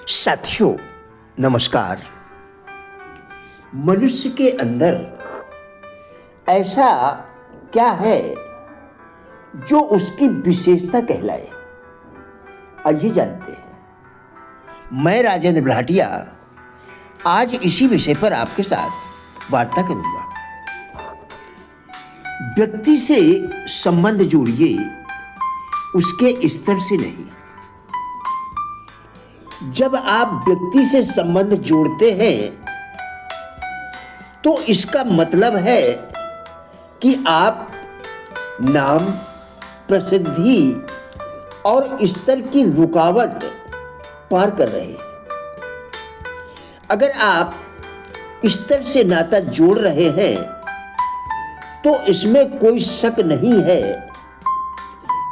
साथियों नमस्कार। मनुष्य के अंदर ऐसा क्या है जो उसकी विशेषता कहलाए, आइए जानते हैं। मैं राजेंद्र भाटिया आज इसी विषय पर आपके साथ वार्ता करूंगा। व्यक्ति से संबंध जोड़िए, उसके स्तर से नहीं। जब आप व्यक्ति से संबंध जोड़ते हैं तो इसका मतलब है कि आप नाम, प्रसिद्धि और स्तर की रुकावट पार कर रहे हैं। अगर आप स्तर से नाता जोड़ रहे हैं तो इसमें कोई शक नहीं है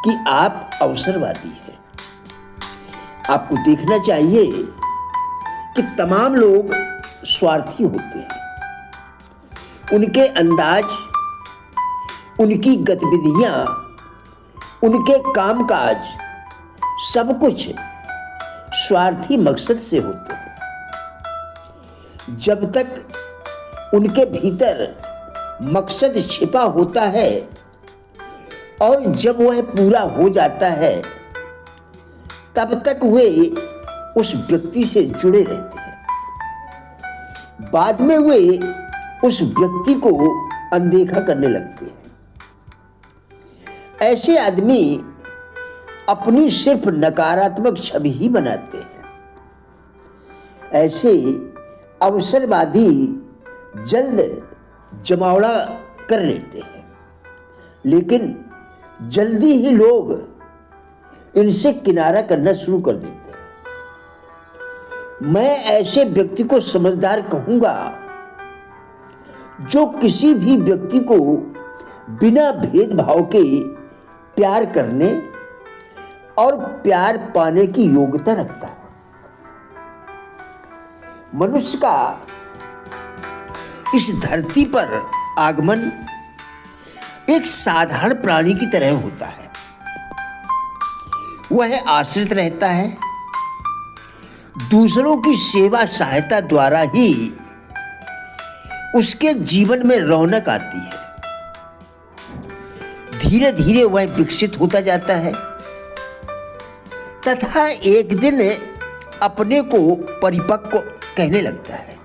कि आप अवसरवादी हैं। आपको देखना चाहिए कि तमाम लोग स्वार्थी होते हैं। उनके अंदाज, उनकी गतिविधियां, उनके कामकाज सब कुछ स्वार्थी मकसद से होते हैं। जब तक उनके भीतर मकसद छिपा होता है और जब वह पूरा हो जाता है तब तक वे उस व्यक्ति से जुड़े रहते हैं। बाद में वे उस व्यक्ति को अनदेखा करने लगते हैं। ऐसे आदमी अपनी सिर्फ नकारात्मक छवि ही बनाते हैं। ऐसे अवसरवादी जल्द जमावड़ा कर लेते हैं, लेकिन जल्दी ही लोग इनसे किनारा करना शुरू कर देते हैं। मैं ऐसे व्यक्ति को समझदार कहूंगा जो किसी भी व्यक्ति को बिना भेदभाव के प्यार करने और प्यार पाने की योग्यता रखता है। मनुष्य का इस धरती पर आगमन एक साधारण प्राणी की तरह होता है। वह आश्रित रहता है। दूसरों की सेवा सहायता द्वारा ही उसके जीवन में रौनक आती है। धीरे धीरे वह विकसित होता जाता है तथा एक दिन अपने को परिपक्व कहने लगता है।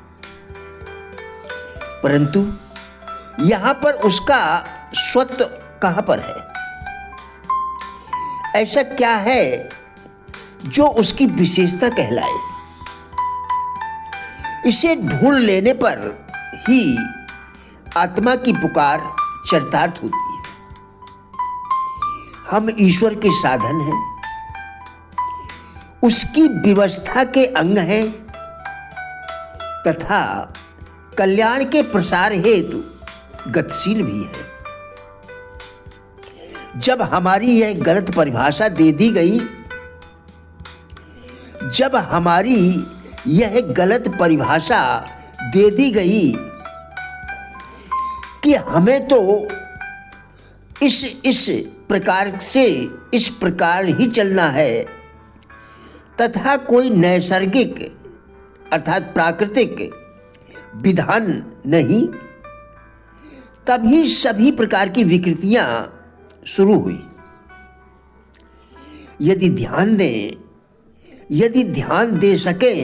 परंतु यहां पर उसका स्वत्व कहां पर है? ऐसा क्या है जो उसकी विशेषता कहलाए? इसे ढूंढ लेने पर ही आत्मा की पुकार चरितार्थ होती है। हम ईश्वर के साधन हैं, उसकी व्यवस्था के अंग हैं तथा कल्याण के प्रसार हेतु गतिशील भी है। जब हमारी यह गलत परिभाषा दे दी गई, जब हमारी यह गलत परिभाषा दे दी गई कि हमें तो इस प्रकार से इस प्रकार ही चलना है तथा कोई नैसर्गिक अर्थात प्राकृतिक विधान नहीं, तभी सभी प्रकार की विकृतियां शुरू हुई। यदि ध्यान दे सके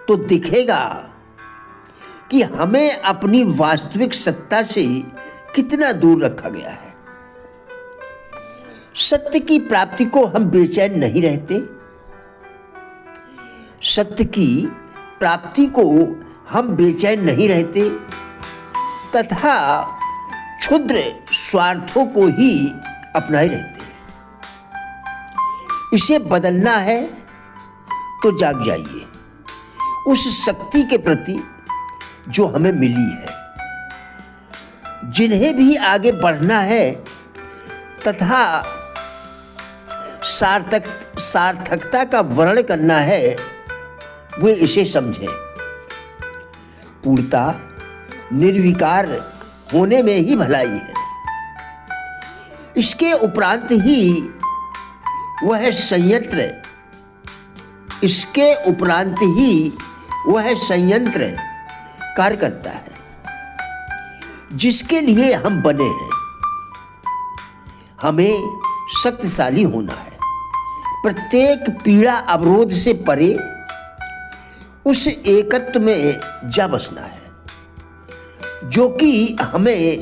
तो दिखेगा कि हमें अपनी वास्तविक सत्ता से कितना दूर रखा गया है। सत्य की प्राप्ति को हम बेचैन नहीं रहते। सत्य की प्राप्ति को हम बेचैन नहीं रहते तथा क्षुद्र स्वार्थों को ही अपनाए रहते हैं। इसे बदलना है तो जाग जाइए उस शक्ति के प्रति जो हमें मिली है। जिन्हें भी आगे बढ़ना है तथा सार्थकता का वर्णन करना है, वे इसे समझें। पूर्णता निर्विकार होने में ही भलाई है। इसके उपरांत ही वह संयंत्र इसके उपरांत ही वह संयंत्र कार्य करता है जिसके लिए हम बने हैं। हमें शक्तिशाली होना है, प्रत्येक पीड़ा अवरोध से परे उस एकत्व में जा बसना है जो कि हमें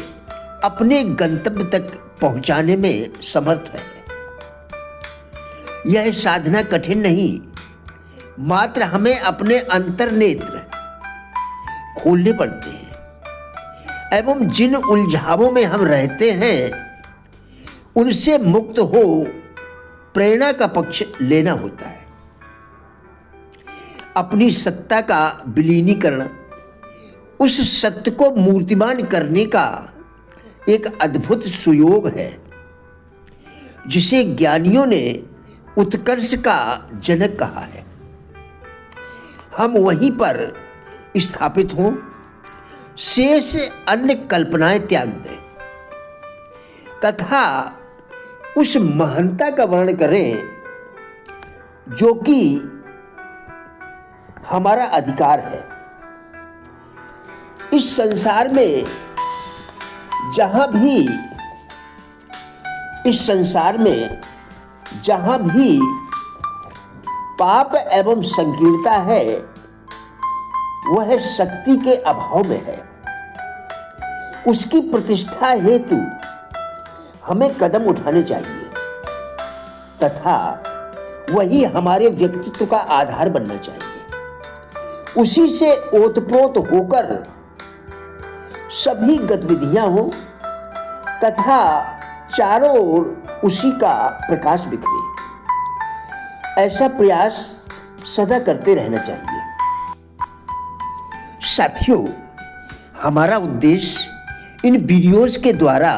अपने गंतव्य तक पहुंचाने में समर्थ है। यह साधना कठिन नहीं, मात्र हमें अपने अंतर्नेत्र खोलने पड़ते हैं एवं जिन उलझावों में हम रहते हैं उनसे मुक्त हो प्रेरणा का पक्ष लेना होता है। अपनी सत्ता का विलीनीकरण उस सत्य को मूर्तिमान करने का एक अद्भुत सुयोग है जिसे ज्ञानियों ने उत्कर्ष का जनक कहा है। हम वहीं पर स्थापित हों, शेष अन्य कल्पनाएं त्याग दें तथा उस महानता का वर्णन करें जो कि हमारा अधिकार है। इस संसार में जहां भी पाप एवं संकीर्णता है वह शक्ति के अभाव में है। उसकी प्रतिष्ठा हेतु हमें कदम उठाने चाहिए तथा वही हमारे व्यक्तित्व का आधार बनना चाहिए। उसी से ओतप्रोत होकर सभी गतिविधियां हो तथा चारों ओर उसी का प्रकाश बिखरे। ऐसा प्रयास सदा करते रहना चाहिए। साथियों, हमारा उद्देश्य इन वीडियोस के द्वारा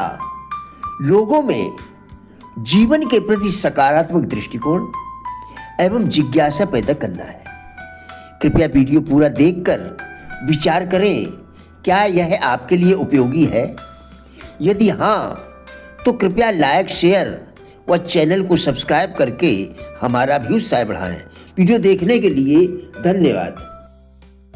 लोगों में जीवन के प्रति सकारात्मक दृष्टिकोण एवं जिज्ञासा पैदा करना है। कृपया वीडियो पूरा देखकर विचार करें, क्या यह आपके लिए उपयोगी है? यदि हाँ, तो कृपया लाइक, शेयर व चैनल को सब्सक्राइब करके हमारा भी उत्साह बढ़ाएं। वीडियो देखने के लिए धन्यवाद।